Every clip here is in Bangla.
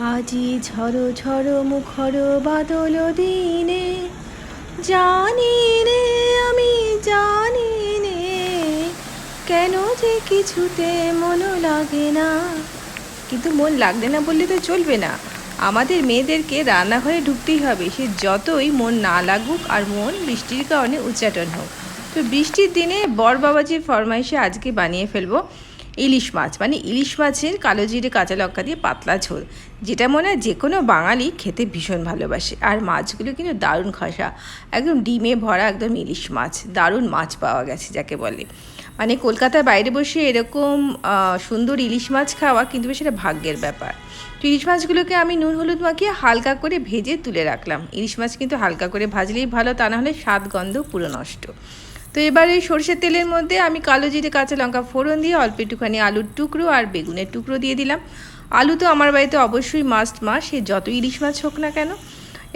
আজি ঝড়ো ঝড়ো মুখর বাদল দিনে জানি রে আমি জানি নে কেন যে কিছুতে মন লাগে না। কিন্তু মন লাগবে না বললে তো চলবে না, আমাদের মেয়েদেরকে রান্নাঘরে ঢুকতেই হবে, সে যতই মন না লাগুক আর মন বৃষ্টির কারণে উচ্চাটন হোক। তো বৃষ্টির দিনে বর বাবাজির ফরমাইশে আজকে বানিয়ে ফেলবো ইলিশ মাছ, মানে ইলিশ মাছের কালো জিরে কাঁচা লঙ্কা দিয়ে পাতলা ঝোল, যেটা মনে হয় যে কোনো বাঙালি খেতে ভীষণ ভালোবাসে। আর মাছগুলো কিন্তু দারুণ খসা, একদম ডিমে ভরা, একদম ইলিশ মাছ, দারুণ মাছ পাওয়া গেছে যাকে বলে। মানে কলকাতার বাইরে বসে এরকম সুন্দর ইলিশ মাছ খাওয়া কিন্তু সেটা ভাগ্যের ব্যাপার। তো ইলিশ মাছগুলোকে আমি নুন হলুদ মাখিয়ে হালকা করে ভেজে তুলে রাখলাম। ইলিশ মাছ কিন্তু হালকা করে ভাজলেই ভালো, তা না হলে স্বাদ গন্ধ পুরো নষ্ট। তো এবার এই সরষের তেলের মধ্যে আমি কালো জিরে কাঁচা লঙ্কা ফোড়ন দিয়ে অল্প একটুখানি আলুর টুকরো আর বেগুনের টুকরো দিয়ে দিলাম। আলু তো আমার বাড়িতে অবশ্যই মাস্ট, সে যত ইলিশ মাছ হোক না কেন।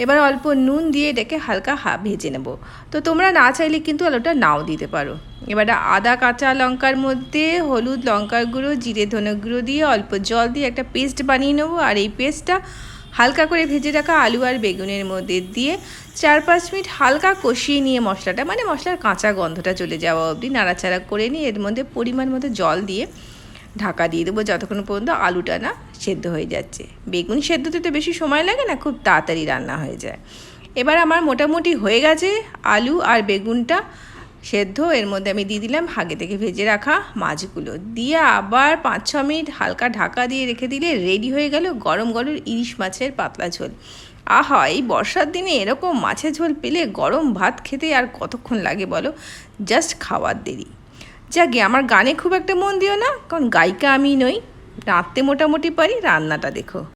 এবার অল্প নুন দিয়ে এটাকে হালকা ভেজে নেব। তো তোমরা না চাইলে কিন্তু আলুটা নাও দিতে পারো। এবার আদা কাঁচা লঙ্কার মধ্যে হলুদ লঙ্কার গুঁড়ো জিরে ধনে গুঁড়ো দিয়ে অল্প জল দিয়ে একটা পেস্ট বানিয়ে নেবো। আর এই পেস্টটা হালকা করে ভেজে রাখা আলু আর বেগুনের মধ্যে দিয়ে 4-5 মিনিট হালকা কষিয়ে নিয়ে মশলাটা, মানে মশলার কাঁচা গন্ধটা চলে যাওয়া অবধি নাড়াচাড়া করে নিয়ে এর মধ্যে পরিমাণ মতো জল দিয়ে ঢাকা দিয়ে দেবো যতক্ষণ পর্যন্ত আলুটা না সেদ্ধ হয়ে যাচ্ছে। বেগুন সেদ্ধতে তো বেশি সময় লাগে না, খুব তাড়াতাড়ি রান্না হয়ে যায়। এবার আমার মোটামুটি হয়ে গেছে আলু আর বেগুনটা সেদ্ধ। এর মধ্যে আমি দিয়ে দিলাম আগে থেকে ভেজে রাখা মাছগুলো, দিয়ে আবার 5-6 মিনিট হালকা ঢাকা দিয়ে রেখে দিলে রেডি হয়ে গেল গরম গরম ইলিশ মাছের পাতলা ঝোল। আহা, এই বর্ষার দিনে এরকম মাছের ঝোল পেলে গরম ভাত খেতে আর কতক্ষণ লাগে বলো, জাস্ট খাওয়ার দেরি। যাকে আমার গানে খুব একটা মন দিও না, কারণ গায়িকা আমি নই, নাচতে মোটামুটি পারি, রান্নাটা দেখো।